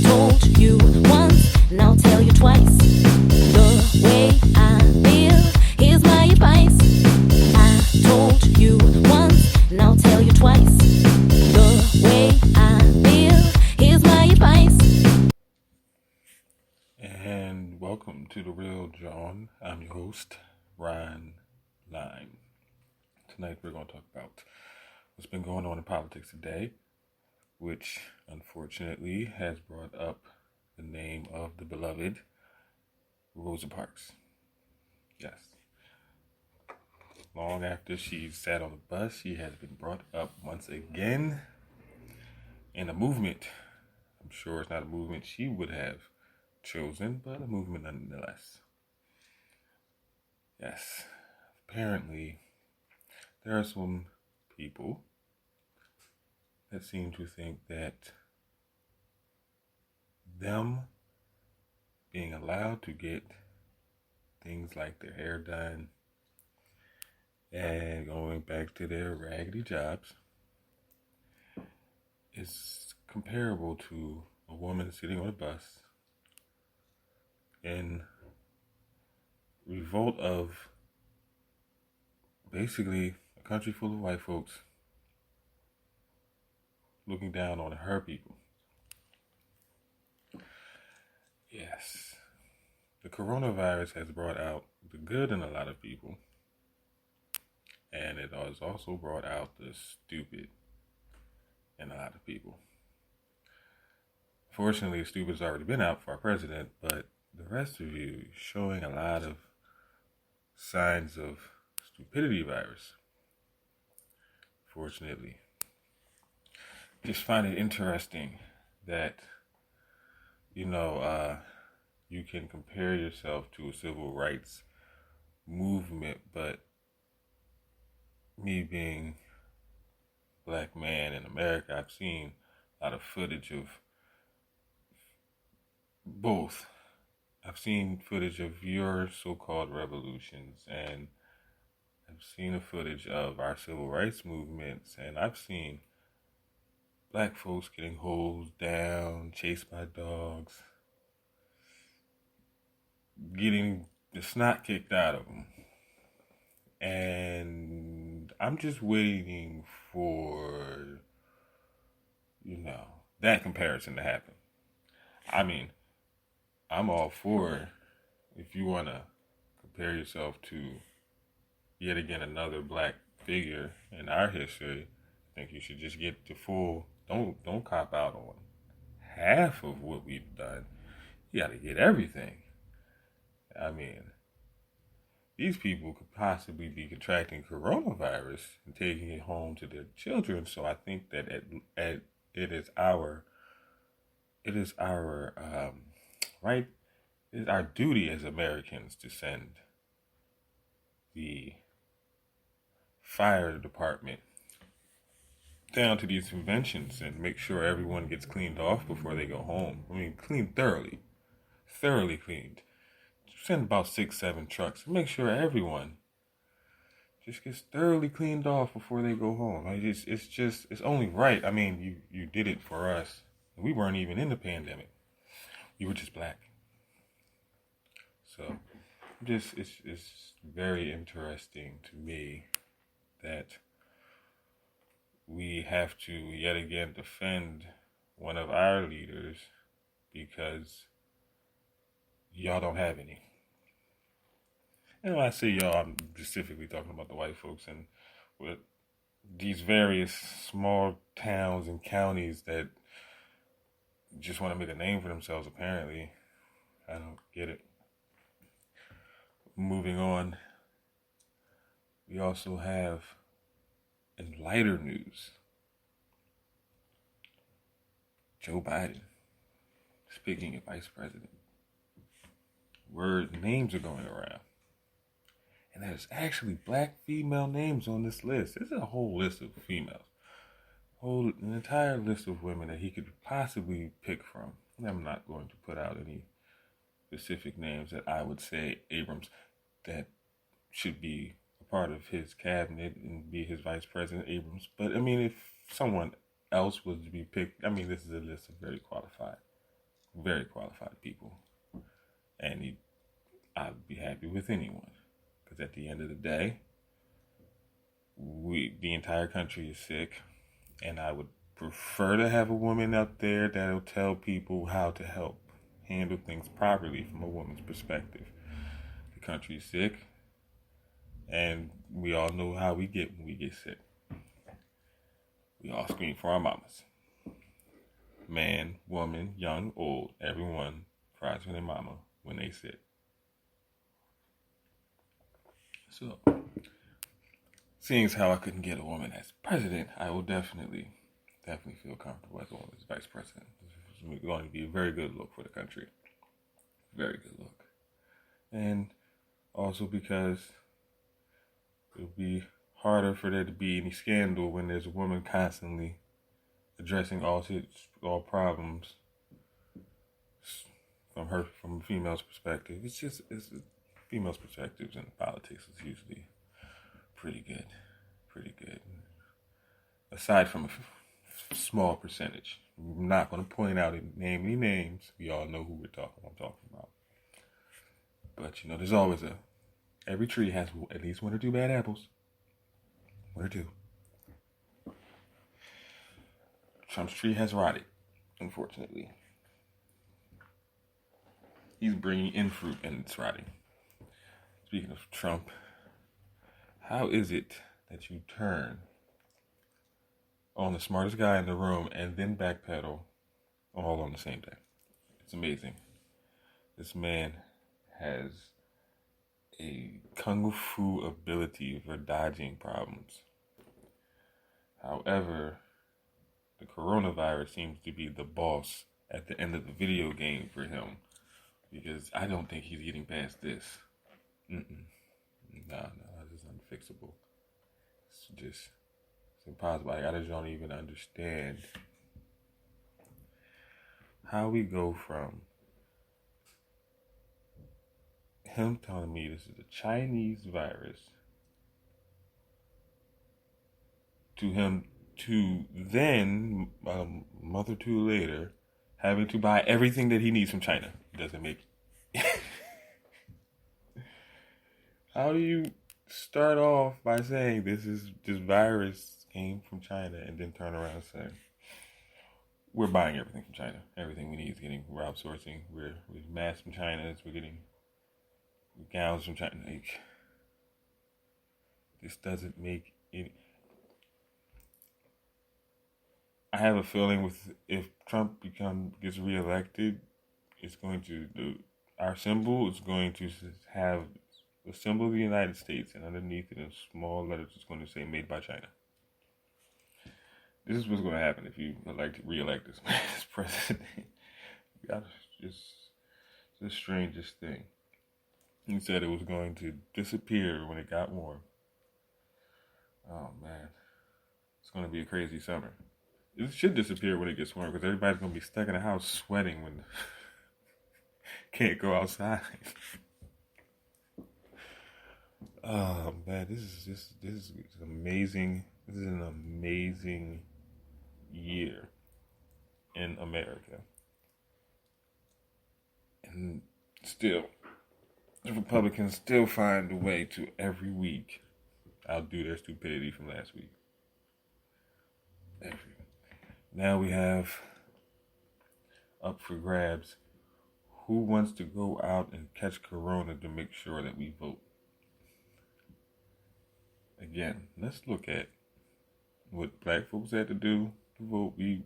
told you once, and I'll tell you twice. The way I feel, here's my advice. I told you once, and I'll tell you twice. The way I feel, here's my advice. And welcome to The Real Jawn. I'm your host, Ryan Lime. Tonight we're going to talk about what's been going on in politics today, which unfortunately has brought up the name of the beloved Rosa Parks. Yes. Long after she sat on the bus, she has been brought up once again in a movement. I'm sure it's not a movement she would have chosen, but a movement nonetheless. Yes. Apparently, there are some people that seem to think that them being allowed to get things like their hair done and going back to their raggedy jobs is comparable to a woman sitting on a bus in revolt of basically a country full of white folks looking down on her people. Yes, the coronavirus has brought out the good in a lot of people, and it has also brought out the stupid in a lot of people. Fortunately, the stupid's already been out for our president, but the rest of you showing a lot of signs of stupidity virus. Fortunately, just find it interesting that you can compare yourself to a civil rights movement, but me being a black man in America, I've seen a lot of footage of both. I've seen footage of your so-called revolutions, and I've seen a footage of our civil rights movements, and I've seen black folks getting hosed down, chased by dogs, getting the snot kicked out of them. And I'm just waiting for, that comparison to happen. I mean, I'm all for if you want to compare yourself to yet again another black figure in our history. I think you should just get the full. Don't cop out on half of what we've done. You got to get everything. I mean, these people could possibly be contracting coronavirus and taking it home to their children. So I think that it is our right. It is our duty as Americans to send the fire department down to these conventions and make sure everyone gets cleaned off before they go home. I mean, clean thoroughly cleaned. Send about 6-7 trucks and make sure everyone just gets thoroughly cleaned off before they go home. It's only right. I mean, you did it for us. We weren't even in the pandemic. You were just black. So it's very interesting to me that we have to yet again defend one of our leaders because y'all don't have any. And when I say y'all, I'm specifically talking about the white folks and with these various small towns and counties that just want to make a name for themselves, apparently. I don't get it. Moving on, we also have, in lighter news, Joe Biden speaking of vice president. Names are going around. And there's actually black female names on this list. This is a whole list of females. An entire list of women that he could possibly pick from. And I'm not going to put out any specific names that I would say Abrams that should be a part of his cabinet and be his vice president, Abrams. But I mean, if someone else was to be picked, I mean, this is a list of very qualified very qualified people. And I'd be happy with anyone. Because at the end of the day, the entire country is sick. And I would prefer to have a woman out there that'll tell people how to help handle things properly from a woman's perspective. The country is sick. And we all know how we get when we get sick. We all scream for our mamas. Man, woman, young, old, everyone cries for their mama when they sick. So, seeing as how I couldn't get a woman as president, I will definitely feel comfortable as a woman as vice president. It's going to be a very good look for the country. Very good look. And also because it'll be harder for there to be any scandal when there's a woman constantly addressing all problems from a female's perspective. It's female's perspectives in politics is usually pretty good. Aside from a small percentage. I'm not going to point out and name any names. We all know who I'm talking about. But there's always every tree has at least one or two bad apples. One or two. Trump's tree has rotted, unfortunately. He's bringing in fruit and it's rotting. Speaking of Trump, how is it that you turn on the smartest guy in the room and then backpedal all on the same day? It's amazing. This man has a kung fu ability for dodging problems. However, the coronavirus seems to be the boss at the end of the video game for him, because I don't think he's getting past this. No, this is unfixable. It's impossible. I just don't even understand how we go from him telling me this is a Chinese virus to him to then, a month or two later, having to buy everything that he needs from China. Doesn't make How do you start off by saying this virus came from China and then turn around and say we're buying everything from China. Everything we need is we're outsourcing. We're masks from China. We're getting gowns from China. This doesn't make any. I have a feeling if Trump gets reelected, our symbol is going to have the symbol of the United States, and underneath it in small letters it's going to say "Made by China." This is what's going to happen if you re-elect this man as president. It's the strangest thing. He said it was going to disappear when it got warm. Oh man, it's going to be a crazy summer. It should disappear when it gets warm because everybody's going to be stuck in the house sweating when can't go outside. Oh man, this is amazing. This is an amazing year in America. And still, the Republicans still find a way to every week outdo their stupidity from last week. Now we have up for grabs who wants to go out and catch corona to make sure that we vote. Again, let's look at what black folks had to do to vote. We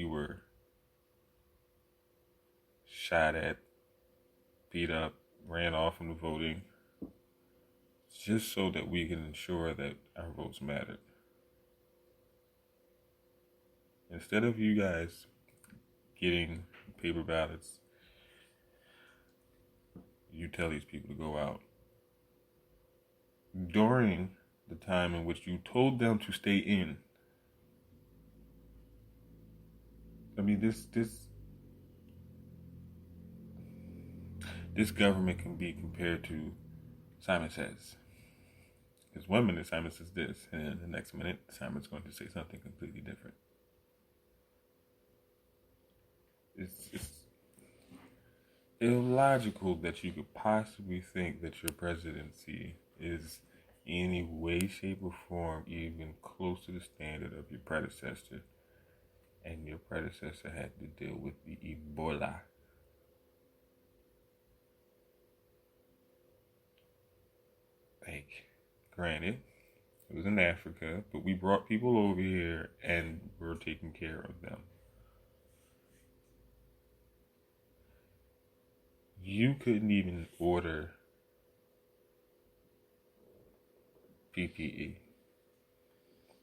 were shot at, beat up, ran off from the voting, just so that we can ensure that our votes mattered. Instead of you guys getting paper ballots, you tell these people to go out during the time in which you told them to stay in. I mean, this government can be compared to Simon Says. Because 1 minute Simon says this, and the next minute Simon's going to say something completely different. It's illogical that you could possibly think that your presidency is any way, shape, or form even close to the standard of your predecessor. And your predecessor had to deal with the Ebola. Like, granted, it was in Africa, but we brought people over here and we're taking care of them. You couldn't even order PPE,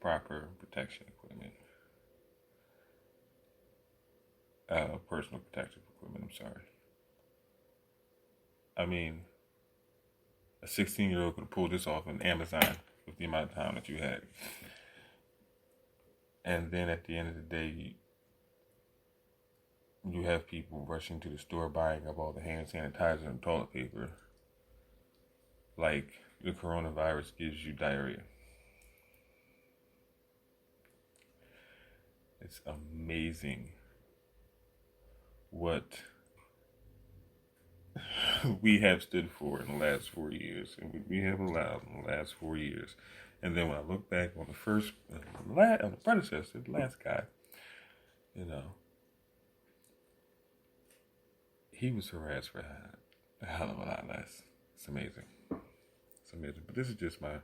proper protection equipment, personal protective equipment, I'm sorry. I mean, a 16-year-old could have pulled this off on Amazon with the amount of time that you had. And then at the end of the day, you have people rushing to the store buying up all the hand sanitizer and toilet paper. Like the coronavirus gives you diarrhea. It's amazing what we have stood for in the last 4 years, and we have allowed in the last 4 years. And then when I look back on the predecessor, the last guy, he was harassed for a hell of a lot less. It's amazing. It's amazing. But this is just my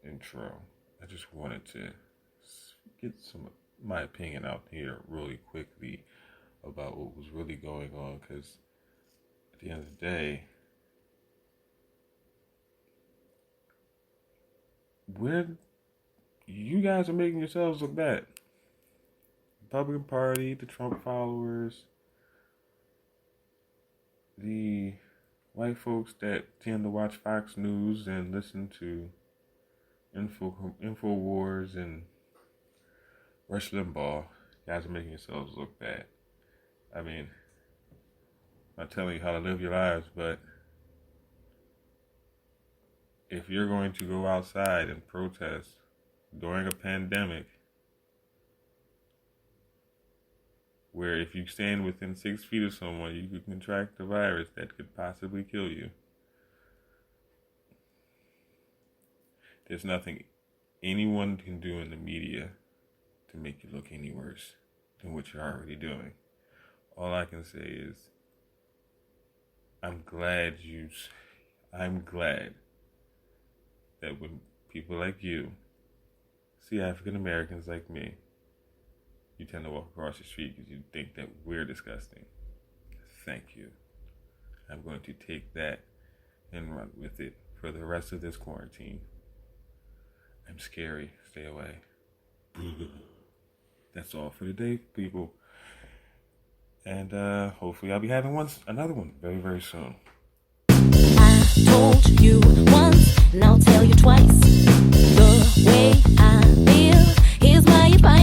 intro. I just wanted to get my opinion out here really quickly about what was really going on, because at the end of the day, you guys are making yourselves look bad. Republican Party, the Trump followers, the white folks that tend to watch Fox News and listen to InfoWars and Rush Limbaugh, you guys are making yourselves look bad. I mean, I'm not telling you how to live your lives, but if you're going to go outside and protest during a pandemic, where if you stand within 6 feet of someone, you could contract the virus that could possibly kill you, there's nothing anyone can do in the media to make you look any worse than what you're already doing. All I can say is, I'm glad that when people like you see African Americans like me, you tend to walk across the street because you think that we're disgusting. Thank you. I'm going to take that and run with it for the rest of this quarantine. I'm scary. Stay away. That's all for today, people. And hopefully I'll be having another one very, very soon. I told you once, and I'll tell you twice. The way I feel, here's my advice.